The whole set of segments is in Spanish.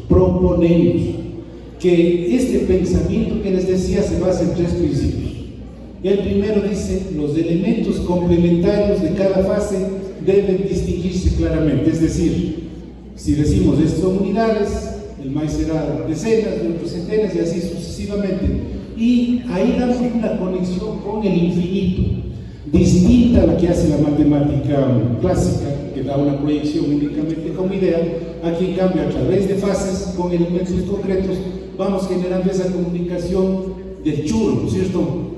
proponemos que este pensamiento que les decía se basa en 3 principios. El primero dice: los elementos complementarios de cada fase deben distinguirse claramente, es decir, si decimos estas son unidades, el maíz será decenas, el otro centenas y así sucesivamente, y ahí damos una conexión con el infinito, distinta a la que hace la matemática clásica, que da una proyección únicamente como idea. Aquí, en cambio, a través de fases con elementos concretos, vamos generando esa comunicación del churro, ¿no es cierto?,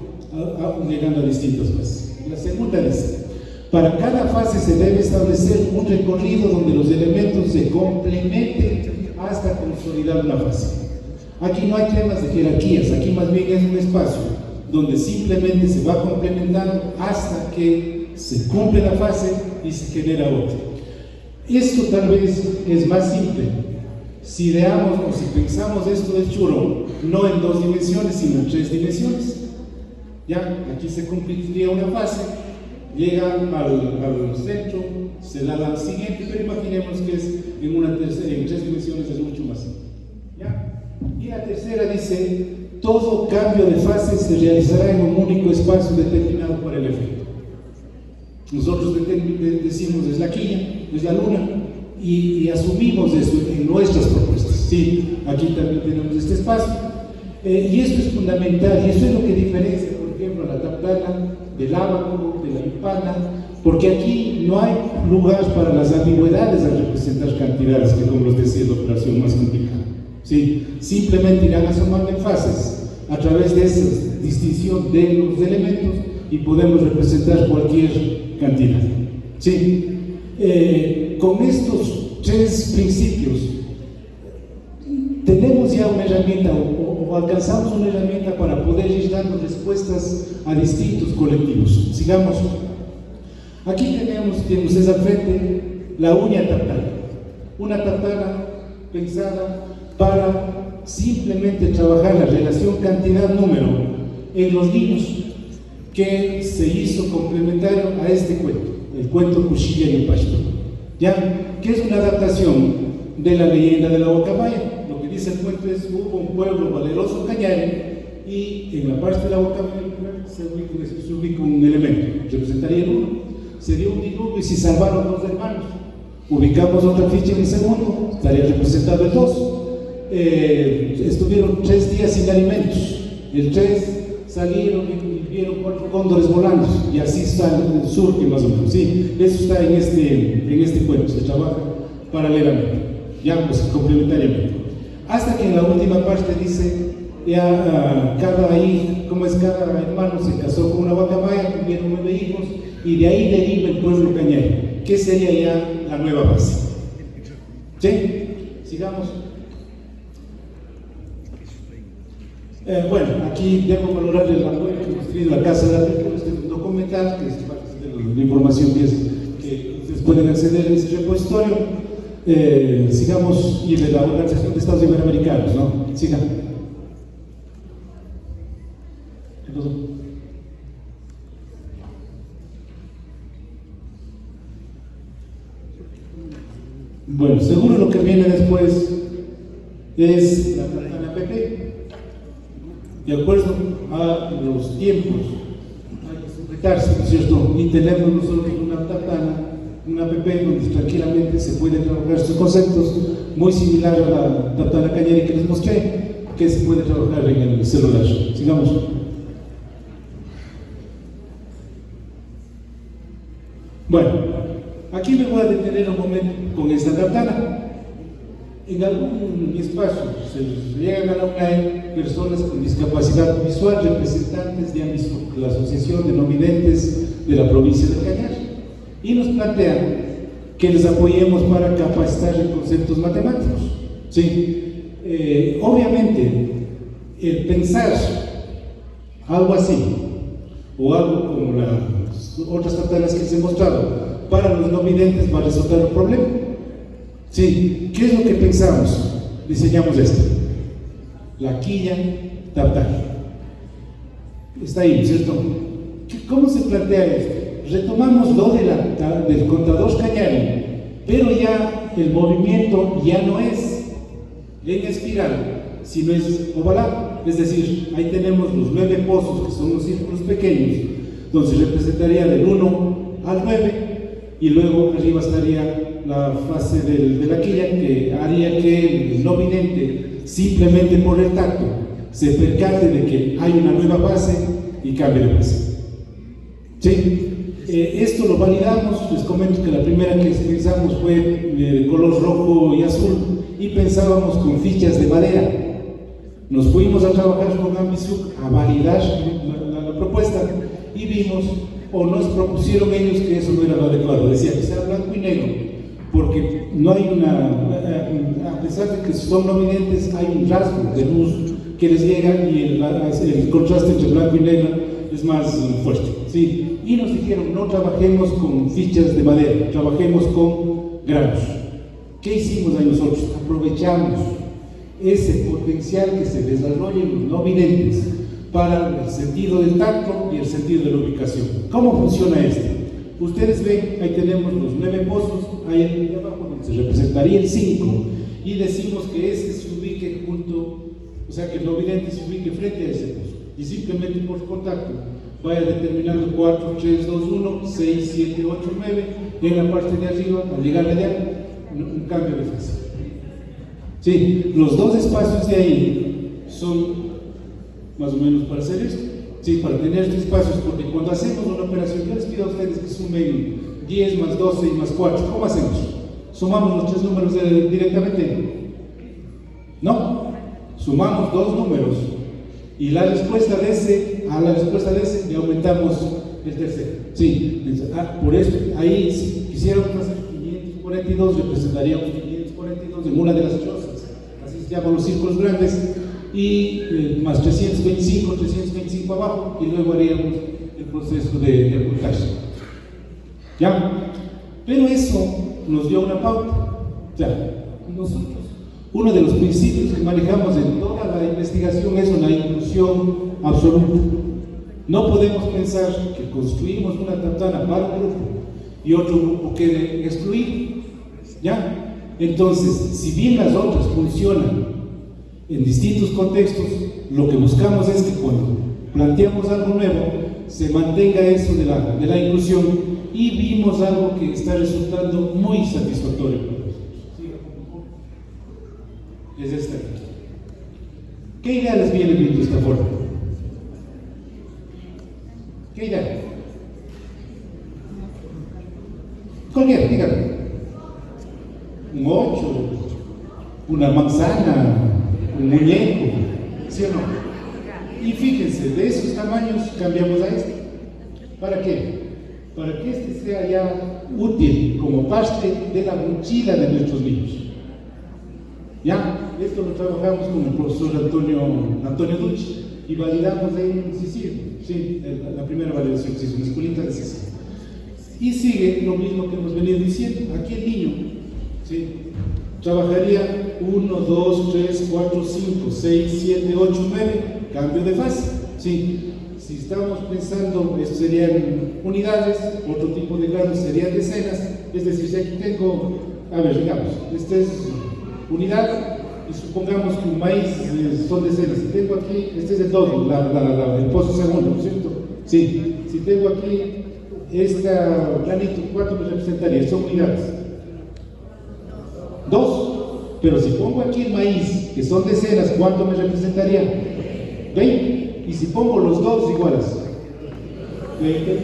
llegando a distintas fases. La segunda dice: para cada fase se debe establecer un recorrido donde los elementos se complementen hasta consolidar una fase. Aquí no hay temas de jerarquías, aquí más bien es un espacio donde simplemente se va complementando hasta que se cumple la fase y se genera otra. Esto tal vez es más simple si veamos o si pensamos esto del churro no en 2 dimensiones sino en 3 dimensiones. Ya, aquí se cumpliría una fase, llega al centro, se da la siguiente, pero imaginemos que es en 3 dimensiones, es mucho más simple. ¿Ya? Y la tercera dice: todo cambio de fase se realizará en un único espacio determinado por el efecto. Nosotros decimos es la quilla, es la luna, y asumimos eso en nuestras propuestas. Sí, aquí también tenemos este espacio, y esto es fundamental, y eso es lo que diferencia, por ejemplo, la taptana del ábaco, de la impana, porque aquí no hay lugar para las ambigüedades al representar cantidades, que como les decía es la operación más complicada. Sí, simplemente irán asomando en fases a través de esa distinción de los elementos y podemos representar cualquier cantidad. Sí, con estos 3 principios tenemos ya una herramienta o alcanzamos una herramienta para poder ir dando respuestas a distintos colectivos. Sigamos. Aquí tenemos ustedes al frente la uña taptana, una taptana pensada para simplemente trabajar la relación cantidad-número en los niños, que se hizo complementario a este cuento, el cuento Cuchilla y el Pasto, ¿ya? Que es una adaptación de la leyenda de la Guacamaya. Lo que dice el cuento es: hubo un pueblo valeroso Cañare, y en la parte de la Guacamaya se ubica un elemento, representaría el 1. Se dio un diluvio y se salvaron 2 hermanos. Ubicamos otra ficha en el segundo, estaría representado el 2. Estuvieron 3 días sin alimentos. El 3 salieron y vieron 4 cóndores volando, y así surge más o menos. Sí, eso está en este cuento, se trabaja paralelamente, ya pues complementariamente, hasta que en la última parte dice: ya cada hermano se casó con una guacamaya, tuvieron 9 hijos, y de ahí deriva el pueblo Cañare, que sería ya la nueva base. ¿Sí? Sigamos. Bueno, aquí debo valorar el apoyo que hemos tenido a la Casa de la Lectura, este es un documental que es parte de la información que ustedes pueden acceder en ese repositorio. Sigamos, y de la Organización de Estados Iberoamericanos, ¿no? Sigan. Bueno, seguro lo que viene después es la taptana PP. De acuerdo a los tiempos, hay que sujetarse, ¿no es cierto? Y tenemos nosotros una taptana, una PP, donde tranquilamente se pueden trabajar estos conceptos, muy similar a la taptana Cañare que les mostré, que se puede trabajar en el celular. Sigamos. Bueno, aquí me voy a detener un momento con esta taptana. En algún espacio se llegan a la UNAE personas con discapacidad visual, representantes de la Asociación de No Videntes de la provincia de Cañar, y nos plantean que les apoyemos para capacitar en conceptos matemáticos. Sí, obviamente, el pensar algo así, o algo como las otras taptanas que se han mostrado, para los no videntes va a resultar un problema. Sí, ¿qué es lo que pensamos? Diseñamos esto: la quilla taptana. Está ahí, ¿cierto? ¿Cómo se plantea esto? Retomamos lo del contador Cañare, pero ya el movimiento ya no es en espiral, sino es ovalado. Es decir, ahí tenemos los 9 pozos, que son los círculos pequeños, donde se representaría del 1 al 9, y luego arriba estaría la fase de la quilla, que haría que el no vidente, simplemente por el tacto, se percate de que hay una nueva base y cambie de base. ¿Sí? Esto lo validamos. Les comento que la primera que utilizamos fue de color rojo y azul, y pensábamos con fichas de madera. Nos fuimos a trabajar con Ambisuc a validar la propuesta, y vimos, o nos propusieron ellos, que eso no era lo adecuado. Decía que sea blanco y negro, porque no hay a pesar de que son no videntes, hay un rasgo de luz que les llega, y el contraste entre blanco y negro es más fuerte, ¿sí? Y nos dijeron, no trabajemos con fichas de madera, trabajemos con granos. ¿Qué hicimos ahí nosotros? Aprovechamos ese potencial que se desarrolla en los no videntes para el sentido del tacto y el sentido de la ubicación. ¿Cómo funciona esto? Ustedes ven, ahí tenemos los 9 pozos, ahí abajo donde se representaría el 5, y decimos que ese se ubique junto, o sea, que el no vidente se ubique frente a ese pozo, y simplemente por contacto vaya determinando 4, 3, 2, 1, 6, 7, 8, 9, en la parte de arriba, al llegar allá, un cambio de fase. Sí, los dos espacios de ahí son más o menos para hacer esto. Sí, para tener estos espacios, porque cuando hacemos una operación, yo les pido a ustedes que sumen 10 más 12 y más 4. ¿Cómo hacemos? ¿Sumamos los 3 números directamente? No, sumamos 2 números, y la respuesta de ese, a la respuesta de ese le aumentamos el tercero. Sí, por eso, ahí si quisiéramos hacer 542, representaríamos 542 en una de las chozas, así se llaman los círculos grandes, y más 325 abajo, y luego haríamos el proceso de ocultarse. ¿Ya? Pero eso nos dio una pauta. Ya, nosotros, uno de los principios que manejamos en toda la investigación es una inclusión absoluta. No podemos pensar que construimos una tartana para un grupo y otro grupo quede excluido. ¿Ya? Entonces, si bien las otras funcionan en distintos contextos, lo que buscamos es que cuando planteamos algo nuevo, se mantenga eso de la inclusión, y vimos algo que está resultando muy satisfactorio para nosotros. Es esta. ¿Qué idea les viene viendo esta forma? ¿Qué idea? Cualquiera, díganme. Un 8, una manzana, un muñeco, ¿sí o no? Y fíjense, de esos tamaños cambiamos a este. ¿Para qué? Para que este sea ya útil como parte de la mochila de nuestros niños. ¿Ya? Esto lo trabajamos con el profesor Antonio Dulce, y validamos ahí en Sicilia, sí, la primera validación que se hizo en la escuelita de Sicilia. Y sigue lo mismo que hemos venido diciendo. Aquí el niño, ¿sí?, trabajaría 1, 2, 3, 4, 5, 6, 7, 8, 9, cambio de fase. ¿Sí? Si estamos pensando, esto serían unidades, otro tipo de grados serían decenas. Es decir, si aquí tengo, a ver, digamos, esta es unidad, y supongamos que un maíz son decenas. Si tengo aquí, este es el todo, el pozo segundo, ¿cierto? Sí. Si tengo aquí esta granito, ¿cuánto me representaría? Son unidades. 2. Pero si pongo aquí el maíz, que son decenas, ¿cuánto me representaría? 20. Y si pongo los dos iguales, 20.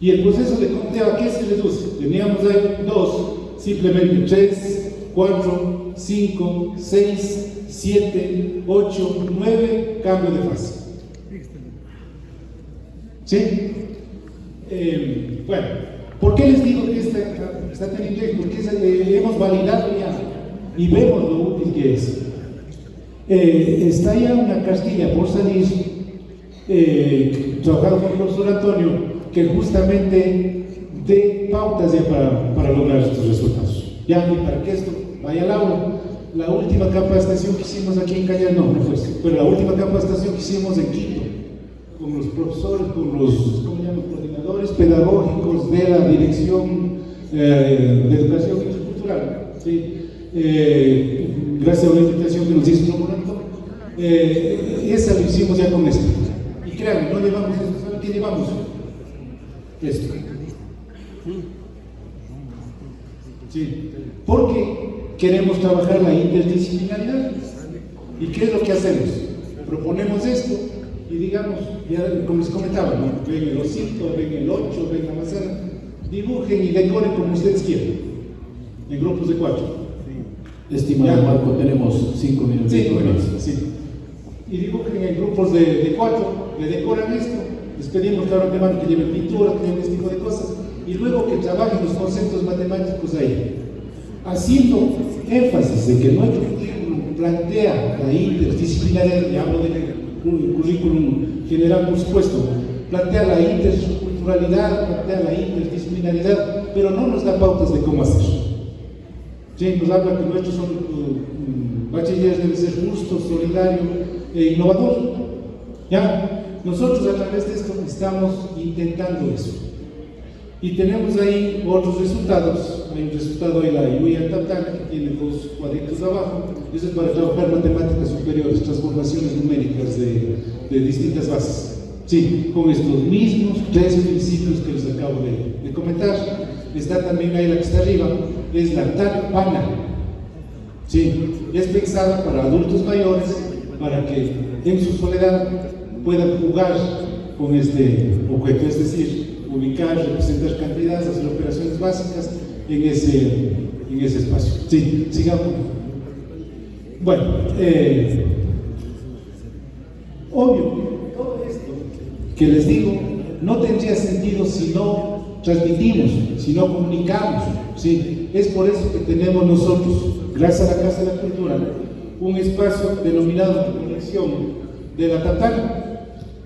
Y el proceso de conteo, ¿a qué se reduce? Teníamos ahí 2, simplemente 3, 4, 5, 6, 7, 8, 9, cambio de fase. ¿Sí? Bueno, ¿por qué les digo que está tan inglés? Porque hemos validado ya y vemos lo útil que es. Está ya una cartilla por salir, trabajado con el profesor Antonio, que justamente dé pautas ya para lograr estos resultados. Ya, y para que esto vaya al aula. La última capacitación que hicimos aquí en Callao, no fue eso, pero la última capacitación que hicimos en Quito, con los profesores, con los coordinadores pedagógicos de la Dirección de Educación Intercultural, ¿sí? gracias a una invitación que nos hizo un laboratorio. Esa lo hicimos ya con esto. Y créanme, no llevamos esto, ¿saben qué llevamos? Esto. Sí, porque queremos trabajar la interdisciplinaridad. ¿Y qué es lo que hacemos? Proponemos esto y digamos, ya, como les comentaba, ¿no? Ven el osito, ven el 8, ven la manzana, dibujen y decoren como ustedes quieran, en grupos de 4. Estimado Marco, tenemos 5 minutos. 5 minutos, sí. Y dibujen en grupos de 4, le decoran esto, les pedimos claro de mano que lleven pintura, que lleven este tipo de cosas, y luego que trabajen los conceptos matemáticos ahí, haciendo énfasis de que nuestro currículum plantea la interdisciplinaridad, y hablo del currículum general por supuesto, plantea la interculturalidad, plantea la interdisciplinaridad, pero no nos da pautas de cómo hacer. Sí, nos habla que nuestros bachilleres deben ser justos, solidarios e innovadores. ¿Ya? Nosotros a través de esto estamos intentando eso. Y tenemos ahí otros resultados. Hay un resultado ahí, la IUIA Tatana, que tiene 2 cuadritos abajo. Eso es para trabajar matemáticas superiores, transformaciones numéricas de distintas bases. Sí, con estos mismos 3 principios que les acabo de comentar. Está también ahí la que está arriba, es la TAC-PANA. Sí, es pensada para adultos mayores, para que en su soledad puedan jugar con este objeto, es decir, ubicar, representar cantidades, hacer operaciones básicas en ese espacio. Sí, sigamos. Bueno, obvio, todo esto que les digo no tendría sentido si no transmitimos, si no comunicamos. Sí, es por eso que tenemos nosotros, gracias a la Casa de la Cultura, un espacio denominado Conexión de la Tatana,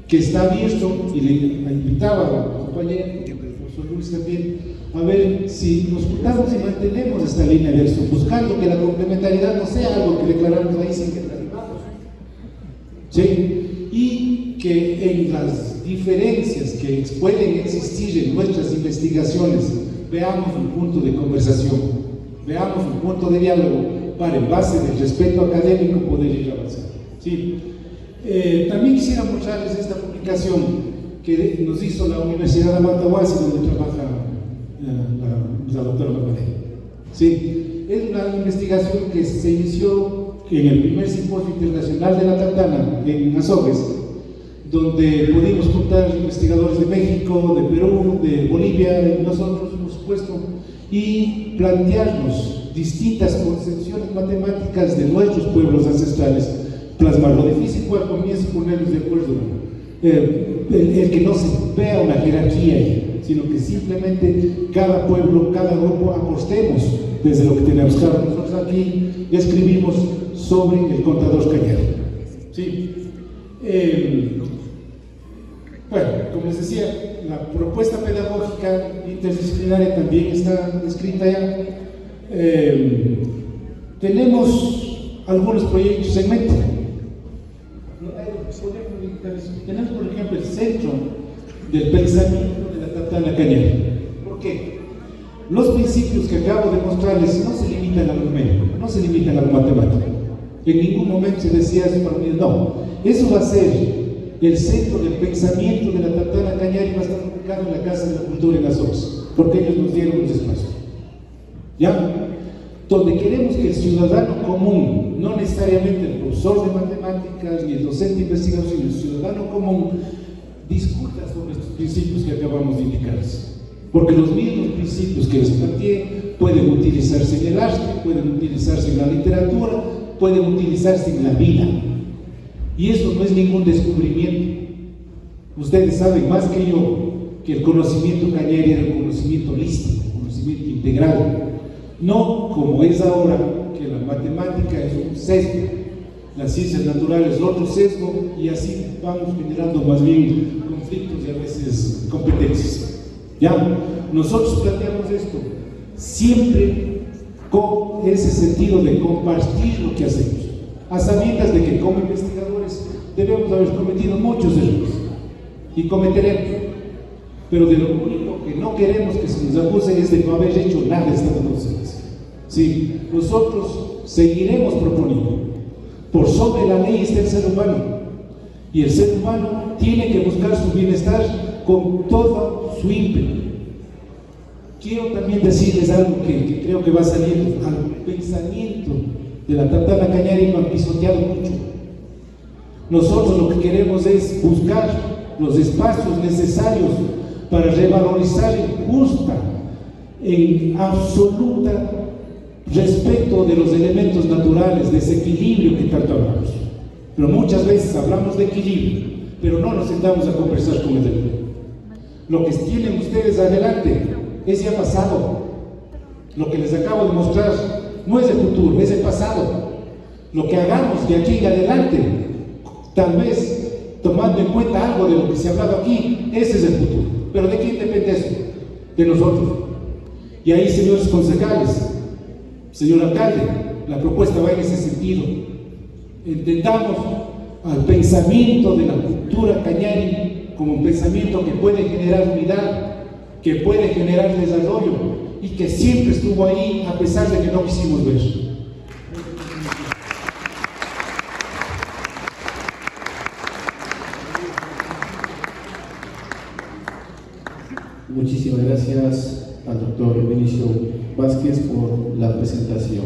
que está abierto, y le invitaba a la compañera, el profesor Luis también, a ver si nos juntamos y mantenemos esta línea de acción, buscando que la complementariedad no sea algo que declaramos ahí sin que derivamos. ¿Sí? Y que en las diferencias que pueden existir en nuestras investigaciones veamos un punto de conversación, veamos un punto de diálogo para, en base del respeto académico, poder ir avanzando. ¿Sí? También quisiera mostrarles esta publicación que nos hizo la Universidad de Matahuasi, donde trabaja la doctora Magdalena. Sí, es una investigación que se inició en el primer simposio internacional de la Tatana en Azogues, donde pudimos juntar investigadores de México, de Perú, de Bolivia, y nosotros, por supuesto, y plantearnos distintas concepciones matemáticas de nuestros pueblos ancestrales, plasmar. Lo difícil fue al comienzo ponernos de acuerdo, el que no se vea una jerarquía ahí, sino que simplemente cada pueblo, cada grupo apostemos desde lo que tenemos. Claro, nosotros aquí escribimos sobre el contador Cañar. ¿Sí? Bueno, como les decía, la propuesta pedagógica interdisciplinaria también está escrita ya. Tenemos algunos proyectos en mente. Tenemos, por ejemplo, el centro del pensamiento de la Tatana Cañar. ¿Por qué? Los principios que acabo de mostrarles no se limitan a lo numérico, no se limitan a lo matemático. En ningún momento se decía eso para mí, no. Eso va a ser el centro del pensamiento de la Tatana Cañar y va a estar ubicado en la Casa de la Cultura en Azogues, porque ellos nos dieron los espacios. ¿Ya? Donde queremos que el ciudadano común, no necesariamente el profesor de matemáticas ni el docente de investigación, sino el ciudadano común, discuta sobre estos principios que acabamos de indicarles. Porque los mismos principios que les planteé pueden utilizarse en el arte, pueden utilizarse en la literatura, pueden utilizarse en la vida. Y eso no es ningún descubrimiento. Ustedes saben más que yo que el conocimiento cañari era un conocimiento holístico, un conocimiento integral. No como es ahora, que la matemática es un sesgo, las ciencias naturales otro sesgo, y así vamos generando más bien conflictos y a veces competencias. ¿Ya? Nosotros planteamos esto siempre con ese sentido de compartir lo que hacemos, a sabiendas de que como investigadores debemos haber cometido muchos errores y cometeremos, pero de lo único que no queremos que se nos acuse es de no haber hecho nada esta docencia. Sí, nosotros seguiremos proponiendo. Por sobre la ley está el ser humano, y el ser humano tiene que buscar su bienestar con todo su ímpetu. Quiero también decirles algo que creo que va saliendo al pensamiento de la Taptana Cañari, lo han pisoteado mucho. Nosotros lo que queremos es buscar los espacios necesarios para revalorizar en justa, en absoluta respeto de los elementos naturales, de ese equilibrio que tanto hablamos. Pero muchas veces hablamos de equilibrio, pero no nos sentamos a conversar con el pueblo. Lo que tienen ustedes adelante es ya pasado. Lo que les acabo de mostrar no es el futuro, es el pasado. Lo que hagamos de aquí en adelante, tal vez tomando en cuenta algo de lo que se ha hablado aquí, ese es el futuro. ¿Pero de quién depende eso? De nosotros. Y ahí, señores concejales, señor alcalde, la propuesta va en ese sentido. Entendamos al pensamiento de la cultura cañari como un pensamiento que puede generar unidad, que puede generar desarrollo y que siempre estuvo ahí a pesar de que no quisimos ver. Muchísimas gracias al doctor Benicio Vázquez por la presentación.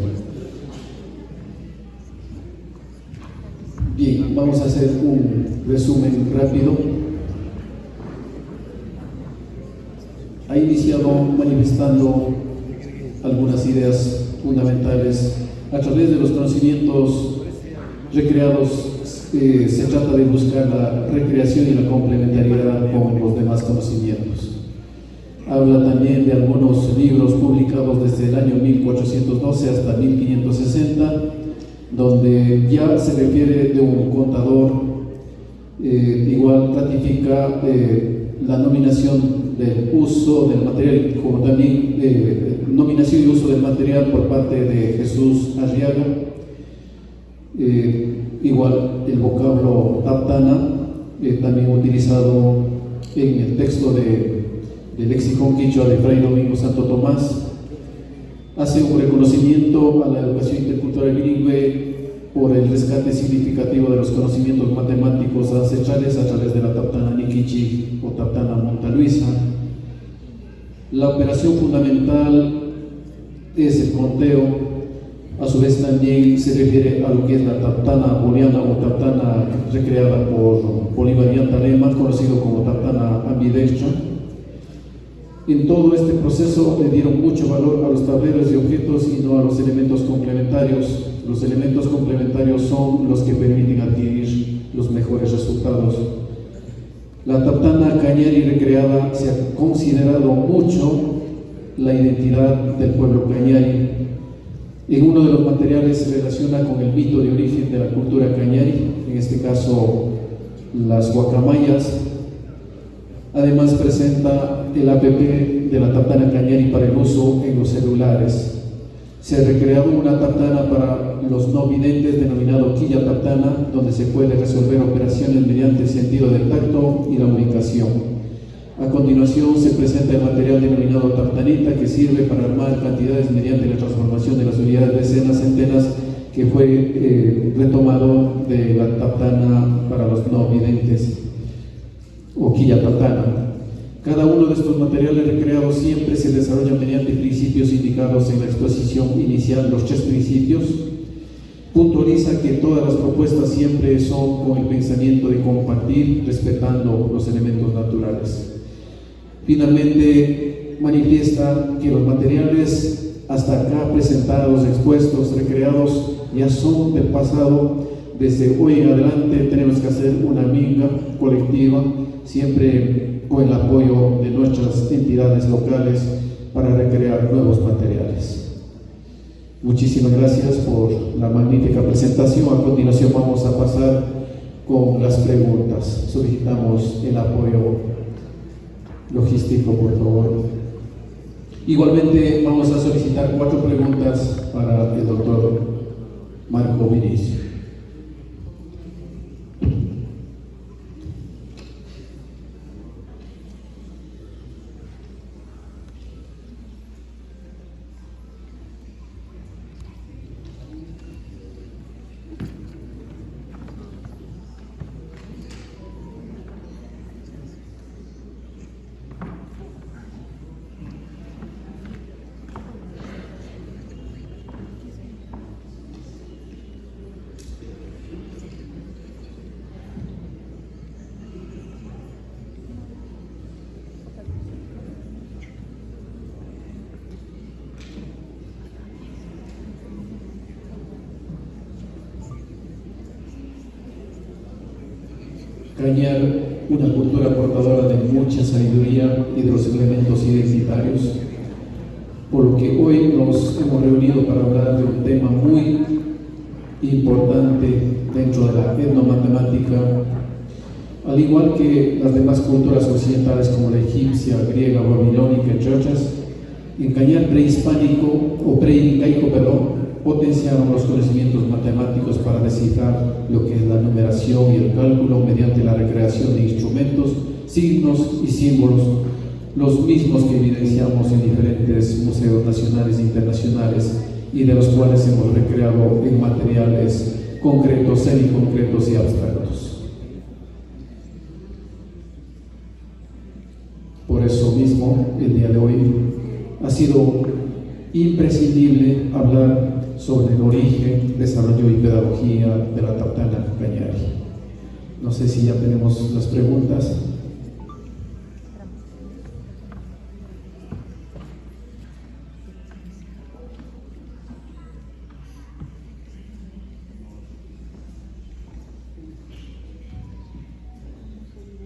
Bien, vamos a hacer un resumen rápido. Ha iniciado manifestando algunas ideas fundamentales a través de los conocimientos recreados. Se trata de buscar la recreación y la complementariedad con los demás conocimientos. Habla también de algunos libros publicados desde el año 1412 hasta 1560, donde ya se refiere de un contador, igual ratifica la nominación del uso del material, como también nominación y uso del material por parte de Jesús Arriaga. Igual el vocablo taptana, también utilizado en el texto del Lexicon Quichua de Fray Domingo Santo Tomás. Hace un reconocimiento a la educación intercultural bilingüe por el rescate significativo de los conocimientos matemáticos ancestrales a través de la Taptana Niquichi o Taptana Monta Luisa. La operación fundamental es el conteo. A su vez también se refiere a lo que es la Taptana boliana o Taptana recreada por Bolívar Yantalema, conocido como Taptana ambidextra. En todo este proceso le dieron mucho valor a los tableros de objetos y no a los elementos complementarios. Los elementos complementarios son los que permiten adquirir los mejores resultados. La Taptana Cañari recreada se ha considerado mucho la identidad del pueblo cañari. En uno de los materiales se relaciona con el mito de origen de la cultura cañari, en este caso las guacamayas. Además presenta el app de la Taptana Cañari para el uso en los celulares. Se ha recreado una Taptana para los no videntes denominado Quilla Taptana, donde se puede resolver operaciones mediante el sentido del tacto y la ubicación. A continuación se presenta el material denominado Taptanita, que sirve para armar cantidades mediante la transformación de las unidades decenas, centenas, que fue retomado de la Taptana para los no videntes o Quilla Taptana. Cada uno de estos materiales recreados siempre se desarrolla mediante principios indicados en la exposición inicial, los 3 principios. Puntualiza que todas las propuestas siempre son con el pensamiento de compartir, respetando los elementos naturales. Finalmente, manifiesta que los materiales hasta acá presentados, expuestos, recreados, ya son del pasado. Desde hoy en adelante tenemos que hacer una minga colectiva, siempre con el apoyo de nuestras entidades locales para recrear nuevos materiales. Muchísimas gracias por la magnífica presentación. A continuación vamos a pasar con las preguntas. Solicitamos el apoyo logístico, por favor. Igualmente vamos a solicitar 4 preguntas para el doctor Marco Vinicio. Cañar, una cultura portadora de mucha sabiduría y de los elementos identitarios, por lo que hoy nos hemos reunido para hablar de un tema muy importante dentro de la etnomatemática, al igual que las demás culturas occidentales como la egipcia, griega, babilónica, entre otras. En Cañar prehispánico o preincaico, potenciaron los conocimientos matemáticos para descifrar lo que es la numeración y el cálculo mediante la recreación de instrumentos, signos y símbolos, los mismos que evidenciamos en diferentes museos nacionales e internacionales y de los cuales hemos recreado en materiales concretos, semiconcretos y abstractos. Por eso mismo, el día de hoy ha sido imprescindible hablar sobre el origen, desarrollo y pedagogía de la tartana cañari. No sé si ya tenemos las preguntas.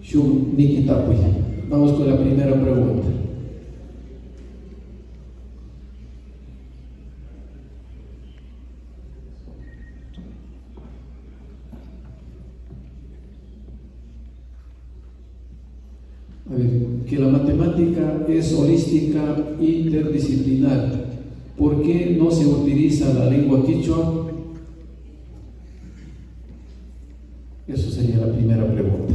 Shun Nikitapuy. Vamos con la primera pregunta. A ver, que la matemática es holística, interdisciplinar. ¿Por qué no se utiliza la lengua quichua? Eso sería la primera pregunta.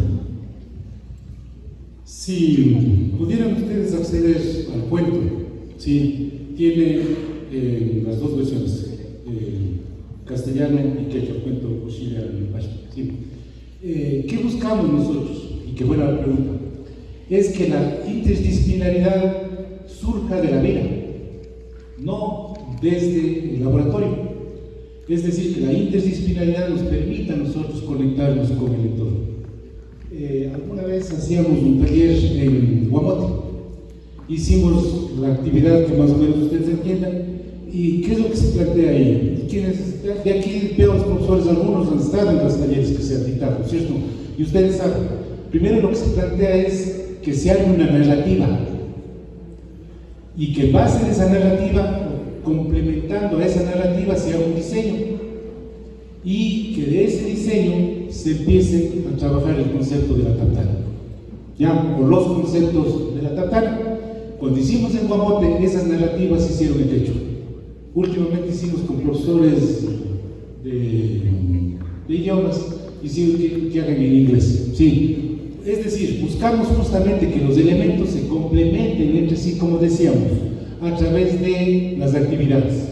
Si pudieran ustedes acceder al cuento, ¿sí? Tiene las dos versiones, castellano y quechua, el cuento Cuchilla y Pacha, ¿sí? ¿Qué buscamos nosotros? Y qué buena pregunta. Es que la interdisciplinaridad surja de la vida, no desde el laboratorio. Es decir, que la interdisciplinaridad nos permita a nosotros conectarnos con el entorno. Alguna vez hacíamos un taller en Guamote, hicimos la actividad que más o menos ustedes entiendan, y ¿qué es lo que se plantea ahí? De aquí veo a los profesores, algunos han estado en los talleres que se han dictado, ¿cierto? Y ustedes saben, primero lo que se plantea es que se haga una narrativa, y que en base de esa narrativa, complementando a esa narrativa, se haga un diseño, y que de ese diseño se empiece a trabajar el concepto de la tartana, ya, o los conceptos de la tartana. Cuando hicimos en Guamote, esas narrativas se hicieron en quechua. Últimamente hicimos con profesores de idiomas, hicimos que hagan en inglés, ¿sí? Es decir, buscamos justamente que los elementos se complementen entre sí, como decíamos, a través de las actividades.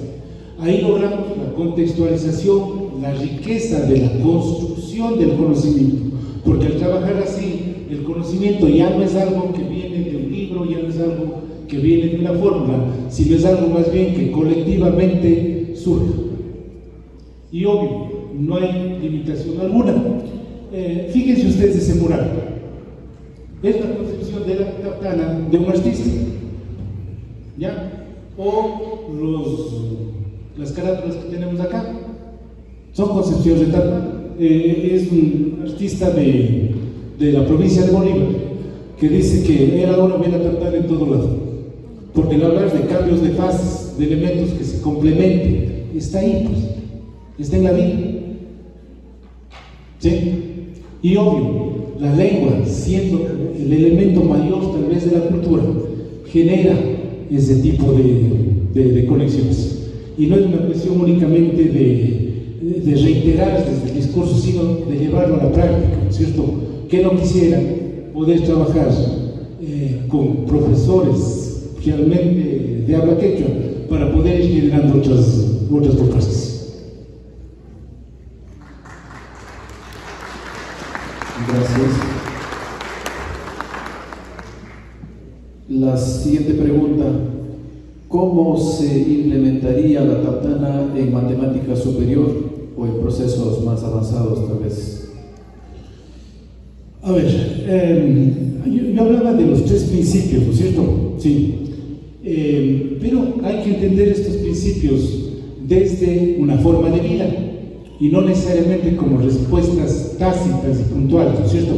Ahí logramos la contextualización, la riqueza de la construcción del conocimiento, porque al trabajar así, el conocimiento ya no es algo que viene de un libro, ya no es algo que viene de una fórmula, sino es algo más bien que colectivamente surge. Y obvio, no hay limitación alguna. Fíjense ustedes ese mural. Es la concepción de la tartana de un artista, ¿ya? O las carátulas que tenemos acá son concepciones de tartana. Es un artista de la provincia de Bolívar que dice que él ahora ve la tartana en todo lado, porque al hablar de cambios de fases, de elementos que se complementen, está ahí, pues, está en la vida, ¿sí? Y obvio, la lengua, siendo el elemento mayor tal vez de la cultura, genera ese tipo de conexiones. Y no es una cuestión únicamente de reiterar desde el discurso, sino de llevarlo a la práctica, ¿cierto? Que no quisiera poder trabajar con profesores realmente de habla quechua para poder ir generando otras propuestas. Gracias. La siguiente pregunta: ¿cómo se implementaría la tartana en matemática superior o en procesos más avanzados, tal vez? A ver, yo hablaba de los 3 principios, ¿no es cierto? Sí. Pero hay que entender estos principios desde una forma de vida y no necesariamente como respuestas tácitas y puntuales, ¿no es cierto?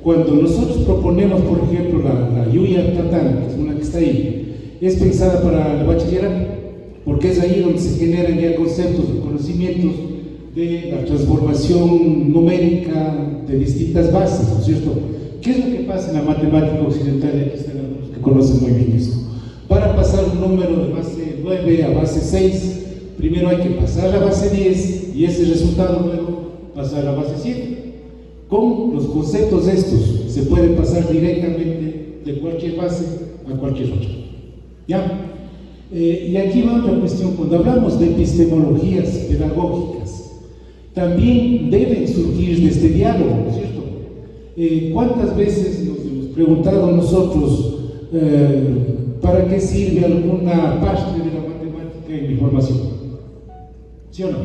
Cuando nosotros proponemos, por ejemplo, la Yuya Tatana, que es una que está ahí, es pensada para el bachillerato, porque es ahí donde se generan ya conceptos o conocimientos de la transformación numérica de distintas bases, ¿no es cierto? ¿Qué es lo que pasa en la matemática occidental? Aquí están algunos que conocen muy bien eso. Para pasar un número de base 9 a base 6, primero hay que pasar la base 10 y ese resultado luego pasar a la base 7. Con los conceptos estos se puede pasar directamente de cualquier base a cualquier otra. ¿Ya? Y aquí va otra cuestión. Cuando hablamos de epistemologías pedagógicas, también deben surgir de este diálogo, ¿no es cierto? ¿Cuántas veces nos hemos preguntado nosotros para qué sirve alguna parte de la matemática en mi formación? ¿Sí o no?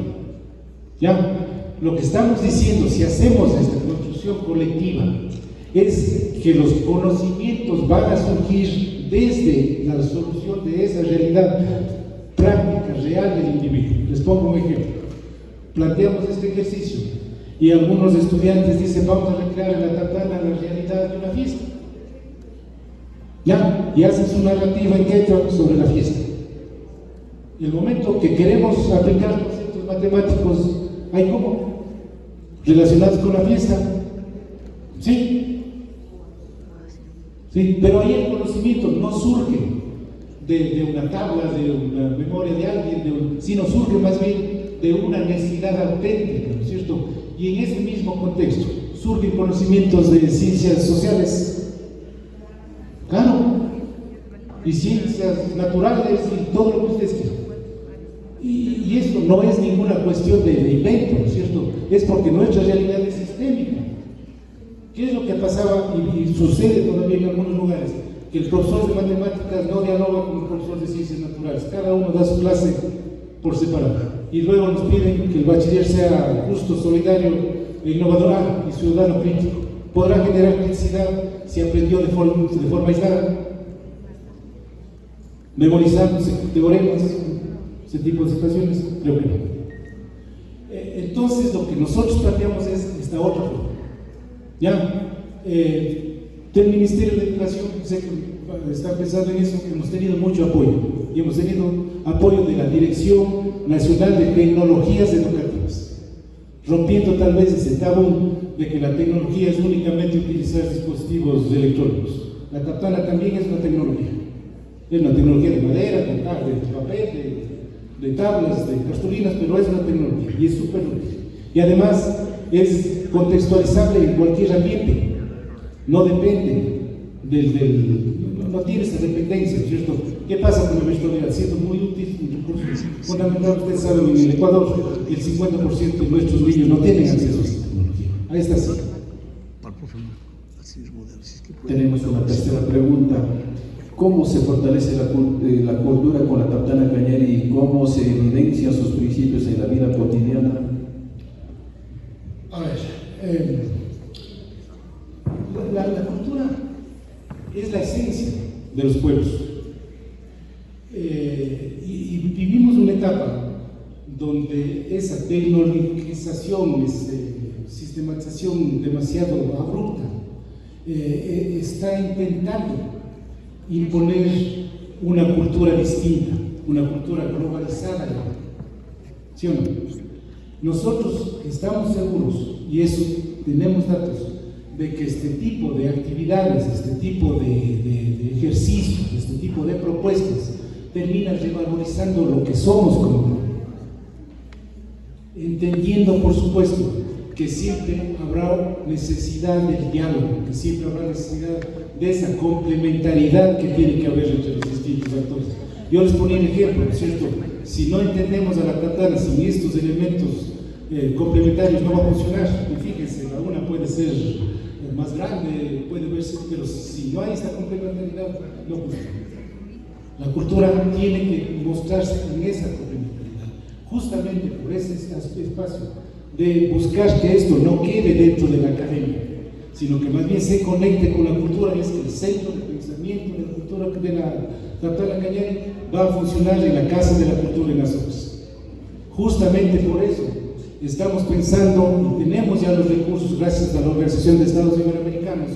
¿Ya? Lo que estamos diciendo, si hacemos esta construcción colectiva, es que los conocimientos van a surgir desde la solución de esa realidad práctica, real del individuo. Les pongo un ejemplo. Planteamos este ejercicio y algunos estudiantes dicen: vamos a recrear en la Tatana la realidad de una fiesta. ¿Ya? Y hacen su narrativa en quechua sobre la fiesta. Y el momento que queremos aplicar conceptos matemáticos, ¿hay cómo? Relacionados con la fiesta. ¿Sí? Sí, pero ahí el conocimiento no surge de una tabla, de una memoria de alguien, sino surge más bien de una necesidad auténtica, ¿no es cierto? Y en ese mismo contexto surgen conocimientos de ciencias sociales, claro, y ciencias naturales y todo lo que ustedes quieran. Y esto no es ninguna cuestión de invento, ¿no es cierto? Es porque nuestra realidad es sistémica. ¿Qué es lo que pasaba y sucede todavía en algunos lugares? Que el profesor de matemáticas no dialoga con el profesor de ciencias naturales. Cada uno da su clase por separado. Y luego nos piden que el bachiller sea justo, solidario, innovador y ciudadano crítico. ¿Podrá generar criticidad si aprendió de forma aislada? ¿Memorizándose teoremas? Ese tipo de situaciones, creo que no. Entonces, lo que nosotros planteamos es esta otra forma. ¿Ya? Del Ministerio de Educación, sé que está pensando en eso, hemos tenido mucho apoyo. Y hemos tenido apoyo de la Dirección Nacional de Tecnologías Educativas, rompiendo tal vez ese tabú de que la tecnología es únicamente utilizar dispositivos electrónicos. La Tatana también es una tecnología. Es una tecnología de madera, de papel, de tablas, de cartulinas, pero es una tecnología y es súper útil. Y además es contextualizable en cualquier ambiente. No depende no tiene esa dependencia, ¿cierto? ¿Qué pasa con la virtualidad? Siendo muy útil, un recurso fundamental. Ustedes saben, en el Ecuador el 50% de nuestros niños no tienen acceso a esta tecnología. Ahí está así. Tenemos una tercera pregunta. ¿Cómo se fortalece la cultura con la Tatana Cañari y cómo se evidencian sus principios en la vida cotidiana? A ver, la cultura es la esencia de los pueblos. Y vivimos una etapa donde esa tecnologización, esa sistematización demasiado abrupta, está intentando imponer una cultura distinta, una cultura globalizada. ¿Sí o no? Nosotros estamos seguros, y eso tenemos datos, de que este tipo de actividades, este tipo de ejercicios, este tipo de propuestas terminan revalorizando lo que somos como pueblo, entendiendo por supuesto que siempre habrá necesidad del diálogo, que siempre habrá necesidad de esa complementariedad que tiene que haber entre los distintos actores. Yo les ponía el ejemplo, ¿no es cierto? Si no entendemos a la Tatana sin estos elementos complementarios no va a funcionar. Y fíjense, la una puede ser más grande, puede verse, pero si no hay esta complementariedad, no funciona. La cultura tiene que mostrarse en esa complementariedad, justamente por ese espacio de buscar que esto no quede dentro de la academia, sino que más bien se conecte con la cultura. Es que el centro de pensamiento de la cultura de la Tatana Cañari va a funcionar en la Casa de la Cultura en Azogues. Justamente por eso estamos pensando y tenemos ya los recursos, gracias a la Organización de Estados Iberoamericanos,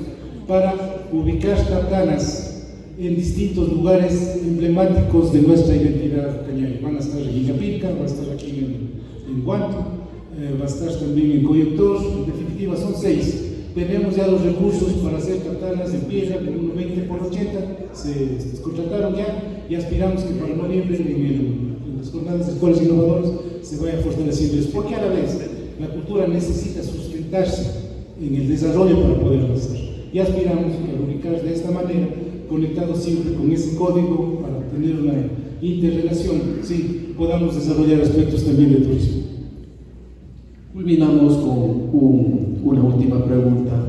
para ubicar tartanas en distintos lugares emblemáticos de nuestra identidad cañari. Van a estar en Illapilca, va a estar aquí en Huanto, va a estar también en Coyoctor. En definitiva son 6. Tenemos ya los recursos para hacer tartanas en piedra con unos 20 por 80, se contrataron ya y aspiramos que para noviembre en las jornadas de escuelas innovadoras se vaya fortaleciendo eso, porque a la vez la cultura necesita sustentarse en el desarrollo para poder avanzar. Y aspiramos a ubicar de esta manera, conectados siempre con ese código para tener una interrelación, sí, podamos desarrollar aspectos también de turismo. Culminamos con una última pregunta.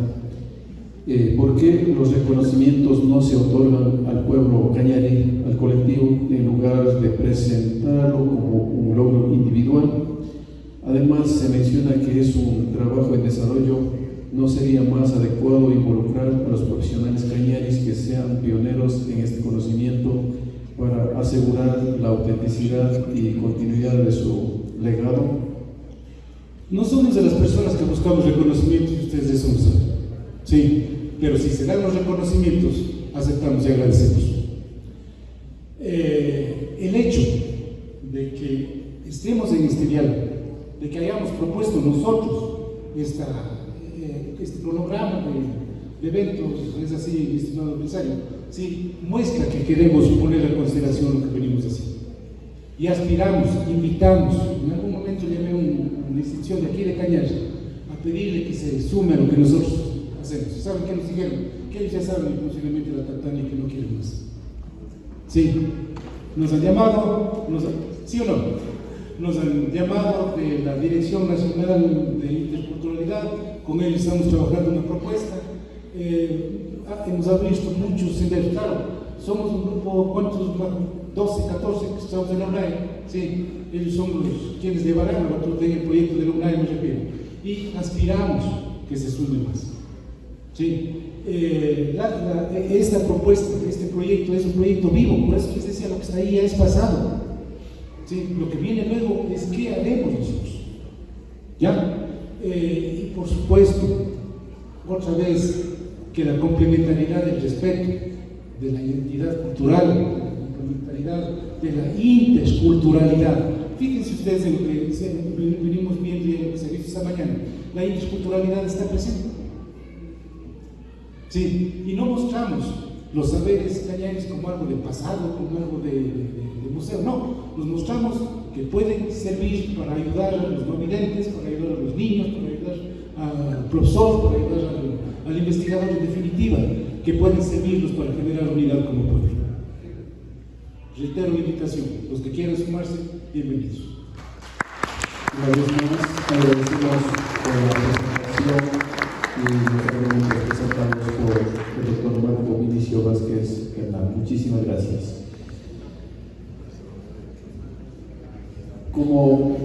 ¿Por qué los reconocimientos no se otorgan al pueblo cañari, al colectivo, en lugar de presentarlo como un logro individual? Además, se menciona que es un trabajo en desarrollo. ¿No sería más adecuado involucrar a los profesionales cañaris que sean pioneros en este conocimiento para asegurar la autenticidad y continuidad de su legado? No somos de las personas que buscamos reconocimientos, y ustedes eso lo saben. Sí, pero si se dan los reconocimientos, aceptamos y agradecemos. El hecho de que estemos en este diálogo, de que hayamos propuesto nosotros este cronograma de eventos, es así, estimado empresario, sí, muestra que queremos poner a consideración lo que venimos haciendo. Y aspiramos, invitamos, en algún momento llamé una distinción de aquí de Cañari, a pedirle que se sume a lo que nosotros hacemos. ¿Saben qué nos dijeron? Que ellos ya saben posiblemente la tartana y que no quieren más. Sí, nos han llamado, ¿sí o no? Nos han llamado de la Dirección Nacional de Interculturalidad, con ellos estamos trabajando una propuesta. Hemos visto muchos senderos, claro, somos un grupo, ¿cuántos? 12, 14 que estamos en la UNAE, sí, ellos son quienes llevarán el proyecto de la UNAE, me refiero, y aspiramos que se sume más. Sí. Esta propuesta, este proyecto es un proyecto vivo, por eso les decía, lo que está ahí ya es pasado. Sí, lo que viene luego es qué haremos nosotros. ¿Ya? Y por supuesto, otra vez, que la complementariedad del respeto de la identidad cultural, la complementariedad de la interculturalidad. Fíjense ustedes en lo que venimos viendo y en lo que se dice esta mañana. La interculturalidad está presente. Sí, y no mostramos los saberes cañaris como algo de pasado, como algo de museo, no, los mostramos que pueden servir para ayudar a los no videntes, para ayudar a los niños, para ayudar al profesor, para ayudar al investigador, en definitiva, que pueden servirlos para generar unidad como pueblo. Reitero la invitación, los que quieran sumarse, bienvenidos. Una vez más, agradecemos por la presentación y representamos por el doctor Marco Vinicio Vázquez Hernán. Muchísimas gracias. Como